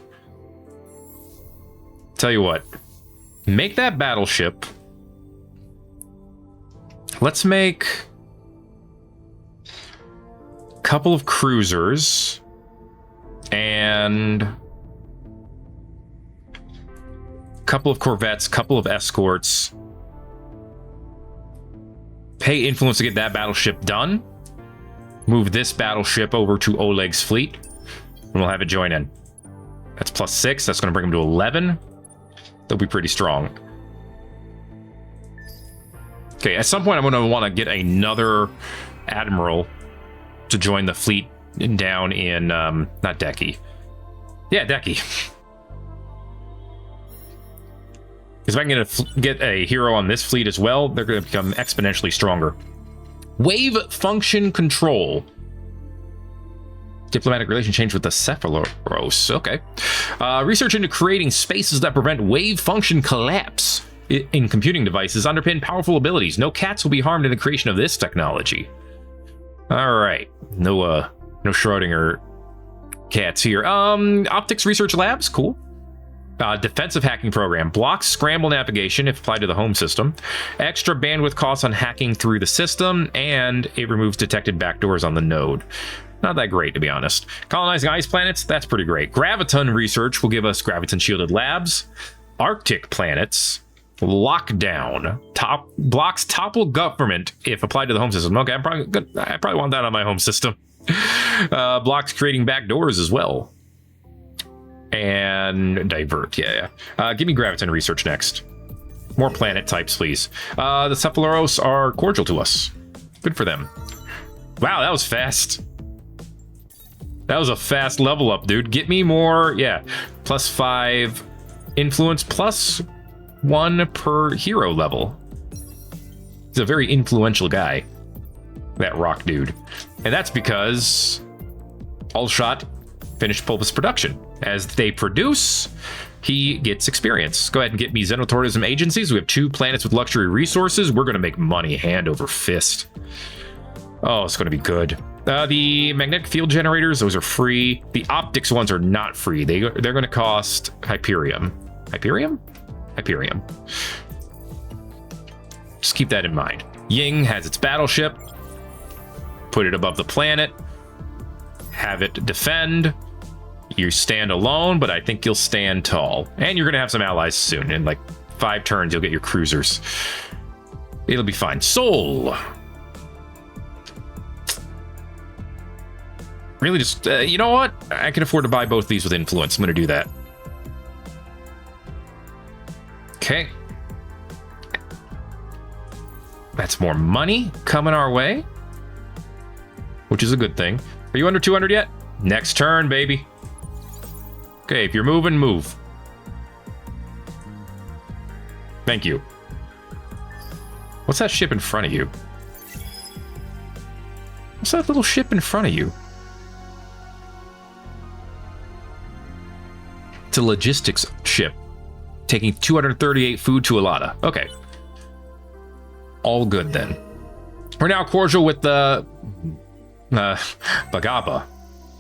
Tell you what, make that battleship. Let's make a couple of cruisers and a couple of corvettes, couple of escorts. Pay influence to get that battleship done. Move this battleship over to Oleg's fleet, and we'll have it join in. That's +6. That's going to bring them to 11. They'll be pretty strong. Okay, at some point I'm going to want to get another admiral to join the fleet down in, not Decky. Yeah, Decky. Because if I can get a hero on this fleet as well, they're going to become exponentially stronger. Wave function control. Diplomatic relation change with the Cephalos. Okay. Research into creating spaces that prevent wave function collapse in computing devices underpin powerful abilities. No cats will be harmed in the creation of this technology. All right. No Schrodinger cats here. Optics Research Labs. Cool. Defensive hacking program. Blocks scramble navigation if applied to the home system. Extra bandwidth costs on hacking through the system, and it removes detected backdoors on the node. Not that great, to be honest. Colonizing ice planets, that's pretty great. Graviton research will give us graviton shielded labs. Arctic planets. Lockdown. Blocks topple government if applied to the home system. Okay, I probably want that on my home system. Blocks creating backdoors as well. And divert, yeah. Give me graviton research next. More planet types, please. The Cephalos are cordial to us. Good for them. Wow, that was fast. That was a fast level up, dude. Get me more, yeah. +5 influence, +1 per hero level. He's a very influential guy, that rock dude. And that's because Allshot finished Pulpus production. As they produce, he gets experience. Go ahead and get me xenotourism agencies. We have 2 planets with luxury resources. We're going to make money hand over fist. Oh, it's going to be good. The magnetic field generators, those are free. The optics ones are not free. They're going to cost Hyperium. Hyperium? Hyperium. Just keep that in mind. Ying has its battleship. Put it above the planet. Have it defend. You stand alone, but I think you'll stand tall. And you're going to have some allies soon. In like 5 turns, you'll get your cruisers. It'll be fine. Soul. Really just, you know what? I can afford to buy both these with influence. I'm going to do that. Okay. That's more money coming our way, which is a good thing. Are you under 200 yet? Next turn, baby. Okay, if you're moving, move. Thank you. What's that ship in front of you? What's that little ship in front of you? It's a logistics ship. Taking 238 food to Alada. Okay. All good then. We're now cordial with the Bagaba.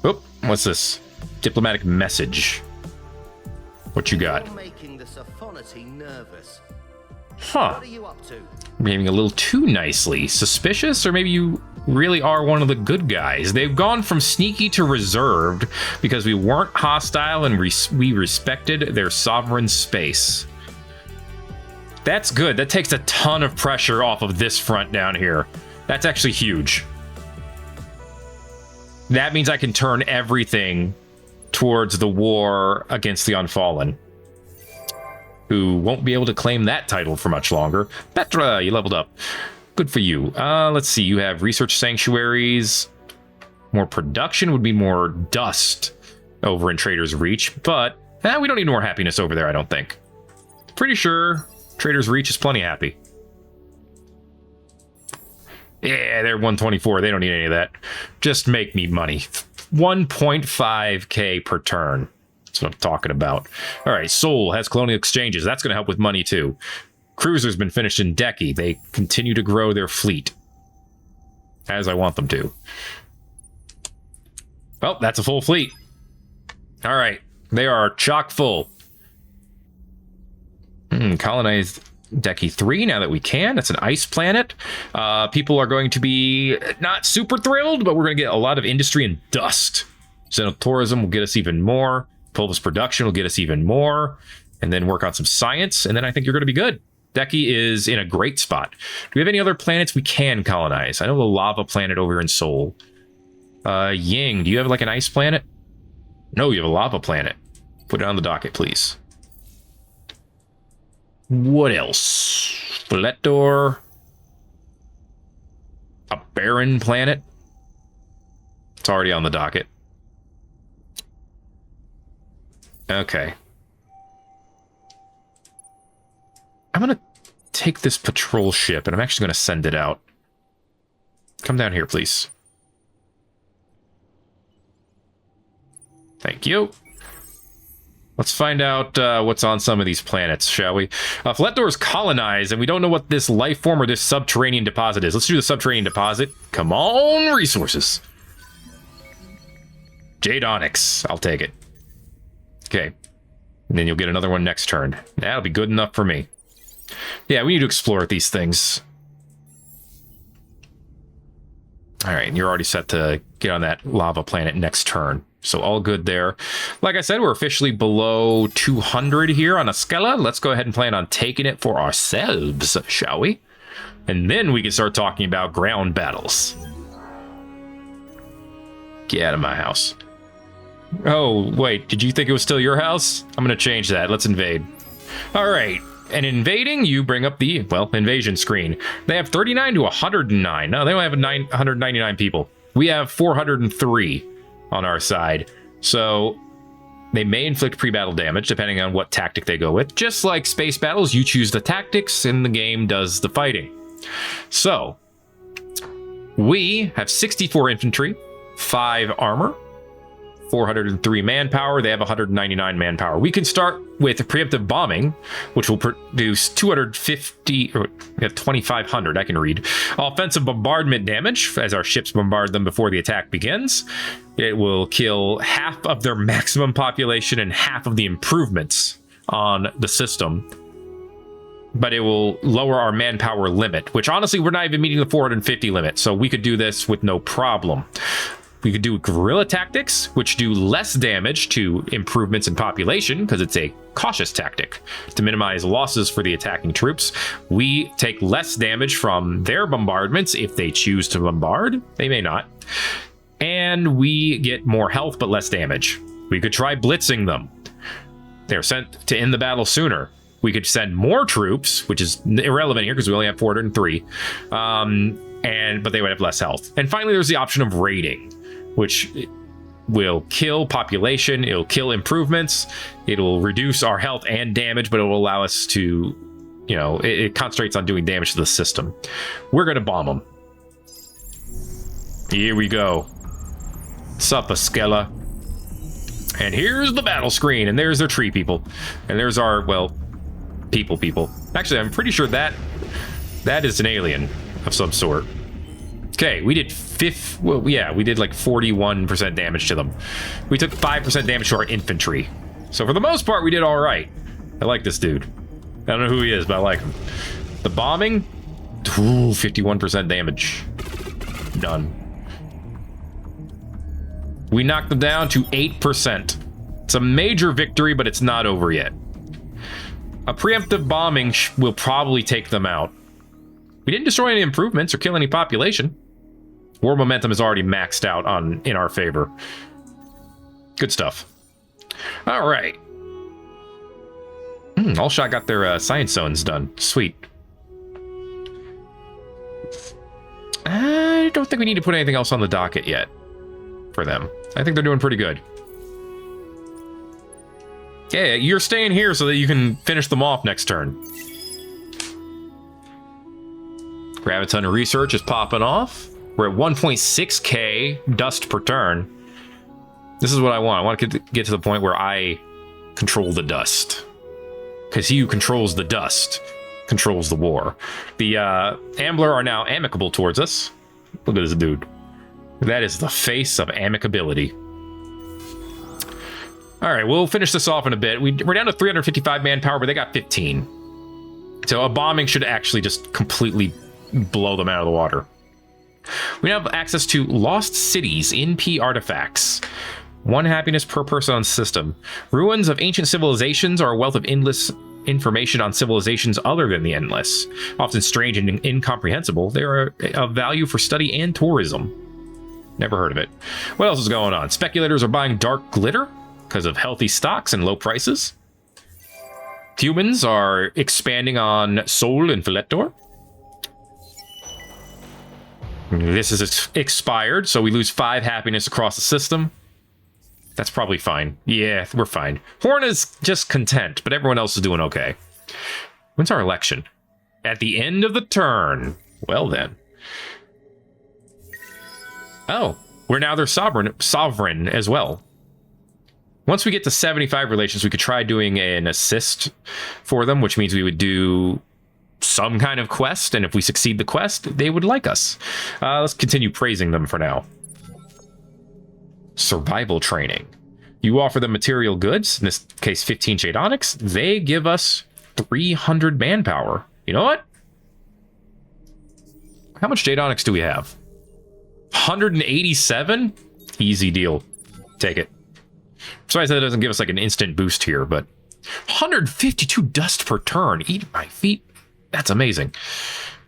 Oop, what's this? Diplomatic message. What you got? You're making the Sophonoty nervous. Huh. What are you up to? Behaving a little too nicely. Suspicious? Or maybe you really are one of the good guys. They've gone from sneaky to reserved because we weren't hostile and we respected their sovereign space. That's good. That takes a ton of pressure off of this front down here. That's actually huge. That means I can turn everything towards the war against the Unfallen, who won't be able to claim that title for much longer. Petra, you leveled up. Good for you. Let's see. You have research sanctuaries. More production would be more dust over in Trader's Reach, but we don't need more happiness over there, I don't think. Pretty sure Trader's Reach is plenty happy. Yeah, they're 124. They don't need any of that. Just make me money. 1.5k per turn. That's what I'm talking about. All right, Seoul has colonial exchanges. That's going to help with money, too. Cruiser's been finished in Deki. They continue to grow their fleet, as I want them to. Well, that's a full fleet. All right, they are chock full. Colonize Deki 3 now that we can. That's an ice planet. People are going to be not super thrilled, but we're going to get a lot of industry and dust. Xenotourism will get us even more. Pulvis production will get us even more. And then work on some science. And then I think you're going to be good. Deki is in a great spot. Do we have any other planets we can colonize? I know the lava planet over here in Seoul. Ying, do you have like an ice planet? No, you have a lava planet. Put it on the docket, please. What else? Fletor. A barren planet. It's already on the docket. Okay. I'm going to take this patrol ship, and I'm actually going to send it out. Come down here, please. Thank you. Let's find out what's on some of these planets, shall we? Fletor is colonized, and we don't know what this life form or this subterranean deposit is. Let's do the subterranean deposit. Come on, resources. Jade Onyx. I'll take it. Okay. And then you'll get another one next turn. That'll be good enough for me. Yeah, we need to explore these things. All right, and you're already set to get on that lava planet next turn. So all good there. Like I said, we're officially below 200 here on Askeella. Let's go ahead and plan on taking it for ourselves, shall we? And then we can start talking about ground battles. Get out of my house. Oh, wait, did you think it was still your house? I'm going to change that. Let's invade. All right. And invading, you bring up the, well, invasion screen. They have 39 to 109. No, they only have 199 people. We have 403 on our side. So they may inflict pre-battle damage depending on what tactic they go with. Just like space battles, you choose the tactics and the game does the fighting. So we have 64 infantry, 5 armor, 403 manpower. They have 199 manpower. We can start with preemptive bombing, which will produce 250 or 2,500. I can read. Offensive bombardment damage as our ships bombard them before the attack begins. It will kill half of their maximum population and half of the improvements on the system. But it will lower our manpower limit, which honestly, we're not even meeting the 450 limit. So we could do this with no problem. We could do guerrilla tactics, which do less damage to improvements in population because it's a cautious tactic to minimize losses for the attacking troops. We take less damage from their bombardments if they choose to bombard. They may not. And we get more health but less damage. We could try blitzing them. They're sent to end the battle sooner. We could send more troops, which is irrelevant here because we only have 403. But they would have less health. And finally, there's the option of raiding, which will kill population, it'll kill improvements, it'll reduce our health and damage, but it will allow us to, you know, it concentrates on doing damage to the system. We're going to bomb them. Here we go. Sup, Askeella. And here's the battle screen, and there's their tree people. And there's our, well, people. Actually, I'm pretty sure that is an alien of some sort. Okay, we did we did like 41% damage to them. We took 5% damage to our infantry. So for the most part, we did all right. I like this dude. I don't know who he is, but I like him. The bombing, 51% damage. Done. We knocked them down to 8%. It's a major victory, but it's not over yet. A preemptive bombing will probably take them out. We didn't destroy any improvements or kill any population. War momentum is already maxed out in our favor. Good stuff. All right. All shot got their science zones done. Sweet. I don't think we need to put anything else on the docket yet for them. I think they're doing pretty good. Yeah, you're staying here so that you can finish them off next turn. Graviton research is popping off. We're at 1.6k dust per turn. This is what I want. I want to get to the point where I control the dust. Because he who controls the dust controls the war. The Ambler are now amicable towards us. Look at this dude. That is the face of amicability. All right, we'll finish this off in a bit. We're down to 355 manpower, but they got 15. So a bombing should actually just completely blow them out of the water. We now have access to Lost Cities NP artifacts. 1 happiness per person on system. Ruins of ancient civilizations are a wealth of endless information on civilizations other than the Endless. Often strange and incomprehensible, they are of value for study and tourism. Never heard of it. What else is going on? Speculators are buying dark glitter because of healthy stocks and low prices. Humans are expanding on Sol and Filetor. This is expired, so we lose 5 happiness across the system. That's probably fine. Yeah, we're fine. Horn is just content, but everyone else is doing okay. When's our election? At the end of the turn. Well then. Oh, we're now their sovereign as well. Once we get to 75 relations, we could try doing an assist for them, which means we would do some kind of quest, and if we succeed the quest, they would like us. Let's continue praising them for now. Survival training. You offer them material goods, in this case 15 Jade Onyx. They give us 300 manpower. You know what? How much Jade Onyx do we have? 187? Easy deal. Take it. Besides, that doesn't give us like an instant boost here, but 152 dust per turn. Eat my feet. That's amazing.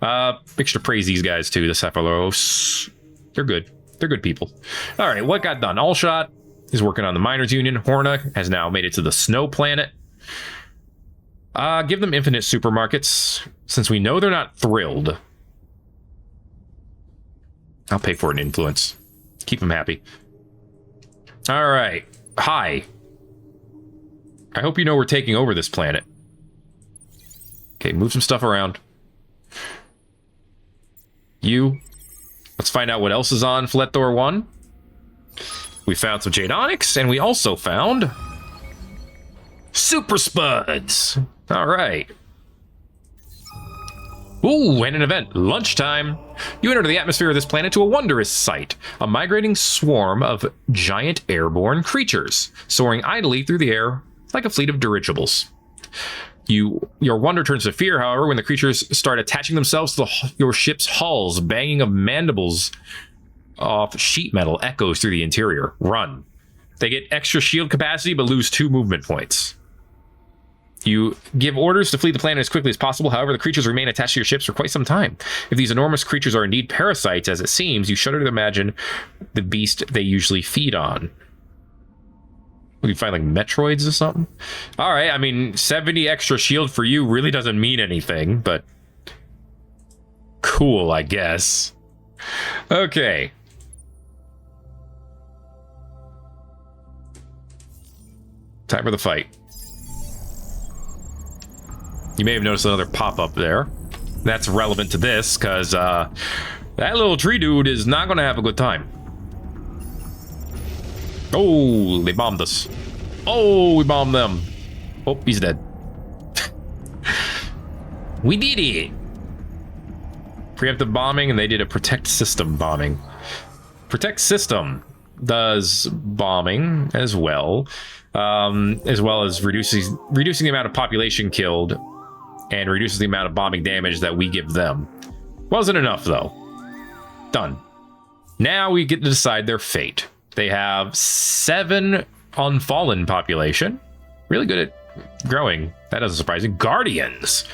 Make sure to praise these guys too, the Cephalos. They're good. They're good people. All right, what got done? Allshot is working on the Miners Union. Horna has now made it to the Snow Planet. Give them infinite supermarkets, since we know they're not thrilled. I'll pay for an influence. Keep them happy. All right. Hi. I hope you know we're taking over this planet. Okay, move some stuff around. You. Let's find out what else is on Fletor 1. We found some Jade Onyx, and we also found Super Spuds. All right. Ooh, and an event. Lunchtime. You enter the atmosphere of this planet to a wondrous sight. A migrating swarm of giant airborne creatures, soaring idly through the air like a fleet of dirigibles. Your wonder turns to fear, however, when the creatures start attaching themselves to your ship's hulls. Banging of mandibles off sheet metal echoes through the interior. Run. They get extra shield capacity, but lose 2 movement points. You give orders to flee the planet as quickly as possible. However, the creatures remain attached to your ships for quite some time. If these enormous creatures are indeed parasites, as it seems, you shudder to imagine the beast they usually feed on. We can find like Metroids or something. All right, I mean, 70 extra shield for you really doesn't mean anything, but cool, I guess. Okay. Time for the fight. You may have noticed another pop-up there. That's relevant to this, because that little tree dude is not going to have a good time. Oh, they bombed us. Oh, we bombed them. Oh, he's dead. We did it. Preemptive bombing, and they did a protect system bombing. Protect system does bombing as well as reducing the amount of population killed and reduces the amount of bombing damage that we give them. Wasn't enough, though. Done. Now we get to decide their fate. They have 7 unfallen population. Really good at growing. That doesn't surprise me. Guardians.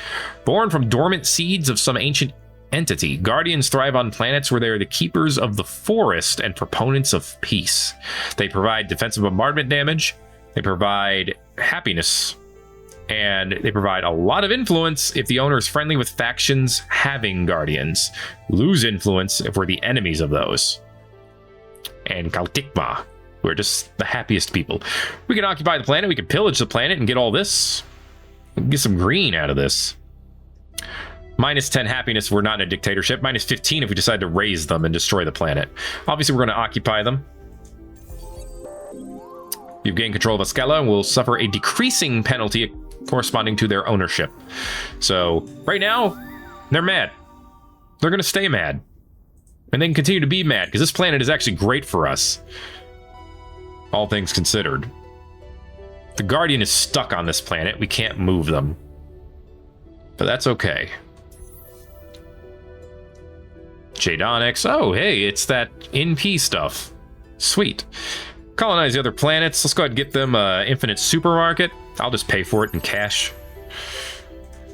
Born from dormant seeds of some ancient entity. Guardians thrive on planets where they are the keepers of the forest and proponents of peace. They provide defensive bombardment damage. They provide happiness. And they provide a lot of influence if the owner is friendly with factions having Guardians. Lose influence if we're the enemies of those. And Kautikma, we're just the happiest people. We can occupy the planet, we can pillage the planet and get all this. We can get some green out of this. Minus 10 happiness if we're not in a dictatorship. Minus 15 if we decide to raise them and destroy the planet. Obviously, we're going to occupy them. You've gained control of Askeella and will suffer a decreasing penalty corresponding to their ownership. So, right now, they're mad. They're going to stay mad. And they can continue to be mad, because this planet is actually great for us. All things considered. The Guardian is stuck on this planet. We can't move them. But that's okay. Jade Onyx. Oh, hey, it's that NP stuff. Sweet. Colonize the other planets. Let's go ahead and get them infinite supermarket. I'll just pay for it in cash.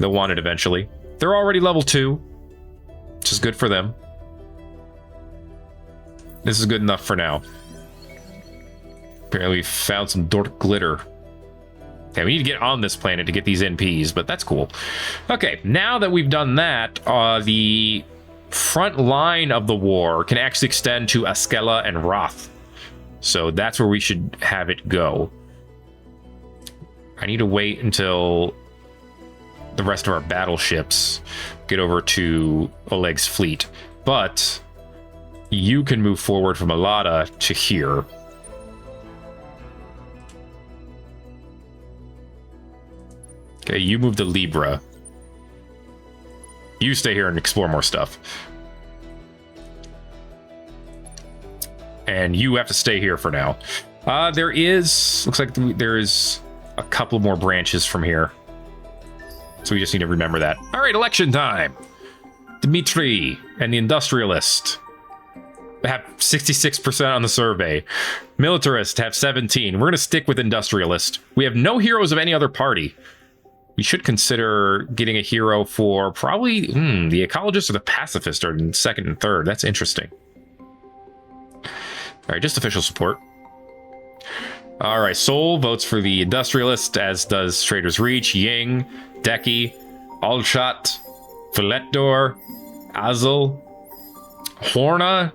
They'll want it eventually. They're already level 2, which is good for them. This is good enough for now. Apparently we found some Dork glitter. Okay, we need to get on this planet to get these NPs, but that's cool. Okay, now that we've done that, the front line of the war can actually extend to Askeella and Roth. So that's where we should have it go. I need to wait until the rest of our battleships get over to Oleg's fleet. But you can move forward from Alada to here. Okay, you move to Libra. You stay here and explore more stuff. And you have to stay here for now. Looks like there is a couple more branches from here. So we just need to remember that. All right, election time. Dmitri and the Industrialist have 66% on the survey. Militarist have 17. We're going to stick with Industrialist. We have no heroes of any other party. We should consider getting a hero for probably the Ecologist or the Pacifist are in second and third. That's interesting. All right, just official support. All right, Sol votes for the Industrialist, as does Trader's Reach, Ying, Deki, Alshot, Filetdor, Azel. Horna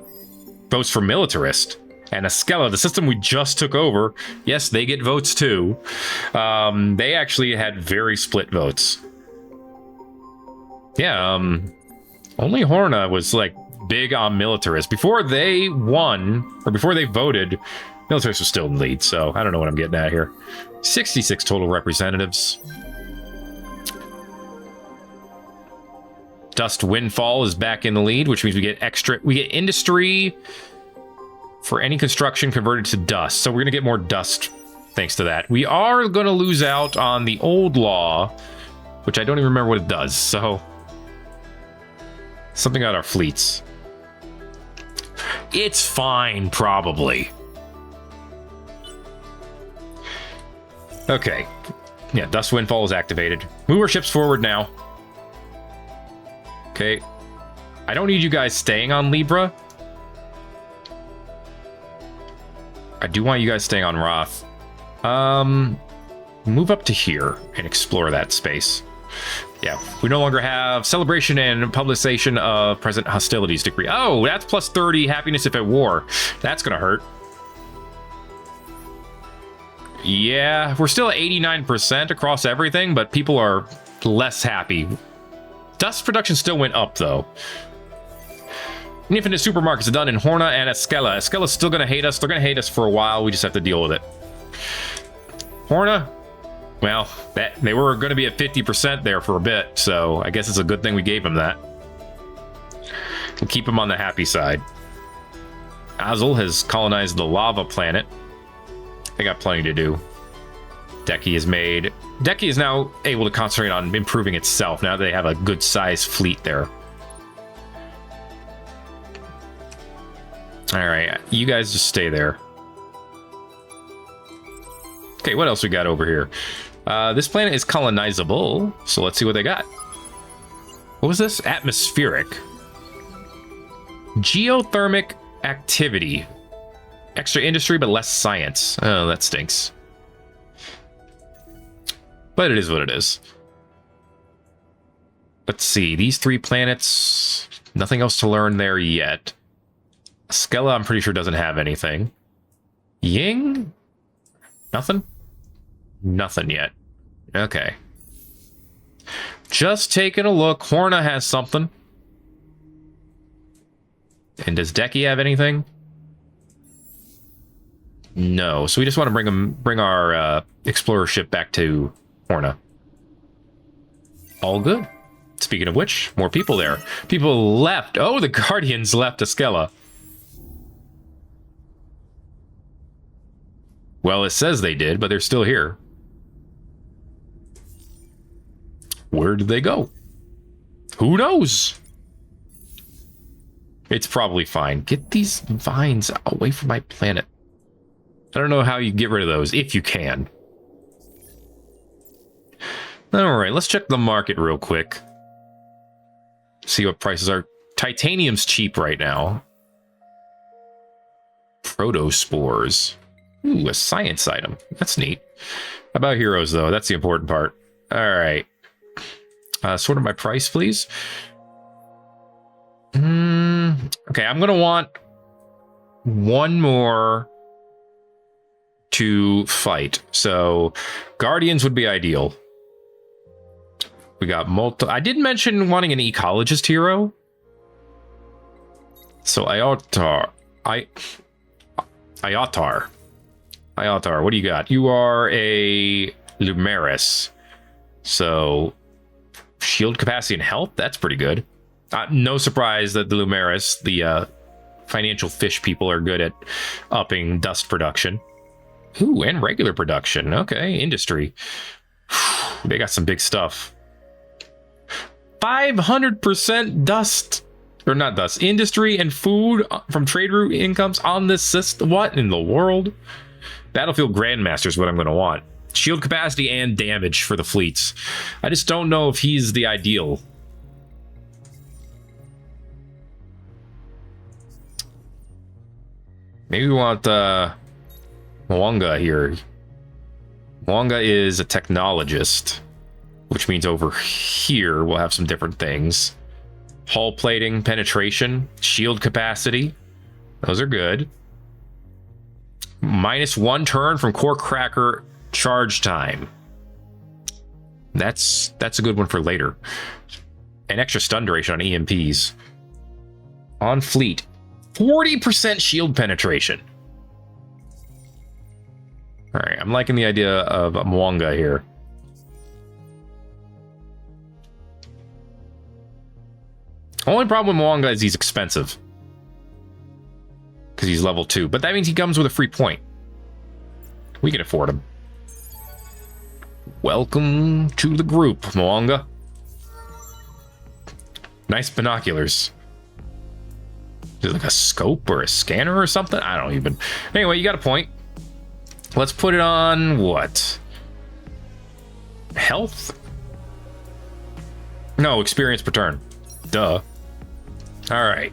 votes for Militarist. And Askeella, the system we just took over, yes, they get votes too. They actually had very split votes. Yeah, only Horna was like big on Militarist. Before they won, or before they voted, Militaries are still in lead, so I don't know what I'm getting at here. 66 total representatives. Dust Windfall is back in the lead, which means we get industry for any construction converted to dust. So we're going to get more dust thanks to that. We are going to lose out on the old law, which I don't even remember what it does. So something about our fleets. It's fine, probably. Okay. Yeah, Dust Windfall is activated. Move our ships forward now. Okay. I don't need you guys staying on Libra. I do want you guys staying on Roth. Move up to here and explore that space. Yeah, we no longer have celebration and publication of present hostilities decree. Oh, that's plus 30 happiness if at war. That's gonna hurt. Yeah, we're still at 89% across everything, but people are less happy. Dust production still went up, though. Infinite supermarkets are done in Horna and Askeella. Askeella's still going to hate us. They're going to hate us for a while. We just have to deal with it. Horna, well, they were going to be at 50% there for a bit, so I guess it's a good thing we gave them that. We'll keep them on the happy side. Azel has colonized the lava planet. They got plenty to do. Deki is now able to concentrate on improving itself now that they have a good sized fleet there. All right, you guys just stay there. Okay, what else we got over here? This planet is colonizable, so let's see what they got. What was this? Atmospheric. Geothermic activity. Extra industry, but less science. Oh, that stinks. But it is what it is. Let's see. These 3 planets. Nothing else to learn there yet. Askeella, I'm pretty sure, doesn't have anything. Ying? Nothing? Nothing yet. Okay. Just taking a look. Horna has something. And does Deki have anything? No. So we just want to bring our explorer ship back to Horna. All good. Speaking of which, more people there. People left. Oh, the Guardians left Askeella. Well, it says they did, but they're still here. Where did they go? Who knows? It's probably fine. Get these vines away from my planet. I don't know how you get rid of those, if you can. All right, let's check the market real quick. See what prices are. Titanium's cheap right now. Protospores. Ooh, a science item. That's neat. How about heroes, though? That's the important part. All right. Sort of my price, please. Okay, I'm going to want one more to fight. So, Guardians would be ideal. We got I did mention wanting an ecologist hero. So, Iotar, what do you got? You are a Lumeris. So, shield capacity and health, that's pretty good. No surprise that the Lumeris, the financial fish people, are good at upping dust production. Ooh, and regular production. Okay, industry. They got some big stuff. 500% dust, or not dust, industry and food from trade route incomes on this system. What in the world? Battlefield Grandmaster is what I'm going to want. Shield capacity and damage for the fleets. I just don't know if he's the ideal. Maybe we want Mwanga here. Mwanga is a technologist, which means over here we'll have some different things. Hull plating, penetration, shield capacity. Those are good. -1 turn from core cracker charge time. That's a good one for later. An extra stun duration on EMPs. On fleet, 40% shield penetration. All right, I'm liking the idea of Mwanga here. Only problem with Mwanga is he's expensive. Because he's level 2. But that means he comes with a free point. We can afford him. Welcome to the group, Mwanga. Nice binoculars. Is it like a scope or a scanner or something? I don't even... Anyway, you got a point. Let's put it on what? Health? No, experience per turn. Duh. All right.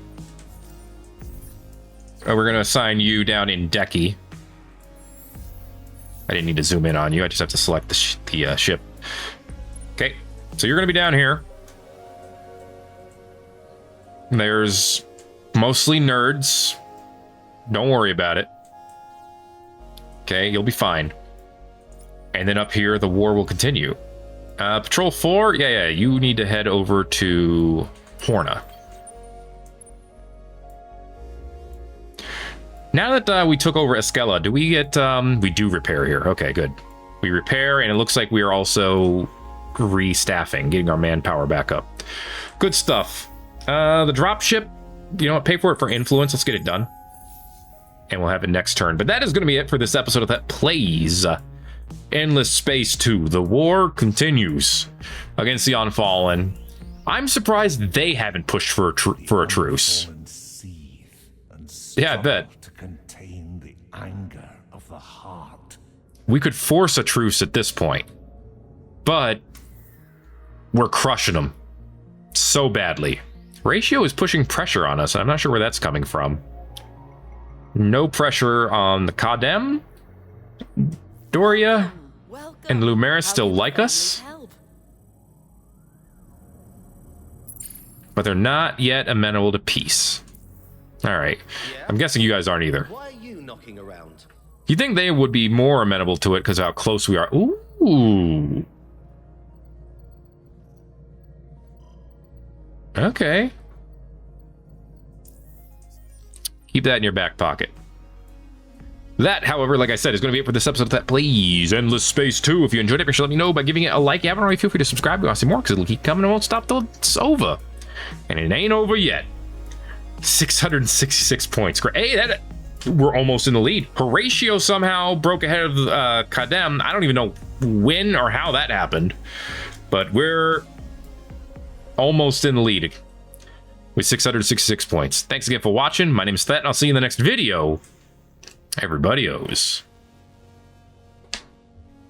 We're going to assign you down in Decky. I didn't need to zoom in on you. I just have to select the ship. Okay. So you're going to be down here. There's mostly nerds. Don't worry about it. Okay, you'll be fine. And then up here, the war will continue. Patrol 4? Yeah, you need to head over to Horna. Now that we took over Askeella, do we get... we do repair here. Okay, good. We repair, and it looks like we are also restaffing, getting our manpower back up. Good stuff. The dropship, you know what? Pay for it for influence. Let's get it done. And we'll have it next turn. But that is going to be it for this episode of Thet Plays Endless Space 2. The war continues against the Unfallen. I'm surprised they haven't pushed for a truce. Yeah, I bet. To contain the anger of the heart. We could force a truce at this point, but we're crushing them so badly. Ratio is pushing pressure on us, and I'm not sure where that's coming from. No pressure on the Kadem. Doria and Lumeris still like us, but they're not yet amenable to peace. All right. Yeah? I'm guessing you guys aren't either. Why are you knocking around? You think they would be more amenable to it because of how close we are? Ooh. Okay. Keep that in your back pocket. That, however, like I said, is going to be it for this episode of Thet Plays Endless Space 2. If you enjoyed it, make sure to let me know by giving it a like. If you haven't already, feel free to subscribe. We want to see more because it'll keep coming and won't stop till it's over. And it ain't over yet. 666 points. Great. Hey, we're almost in the lead. Horatio somehow broke ahead of Kadem. I don't even know when or how that happened, but we're almost in the lead with 666 points. Thanks again for watching. My name is Thet, and I'll see you in the next video. Everybody-os.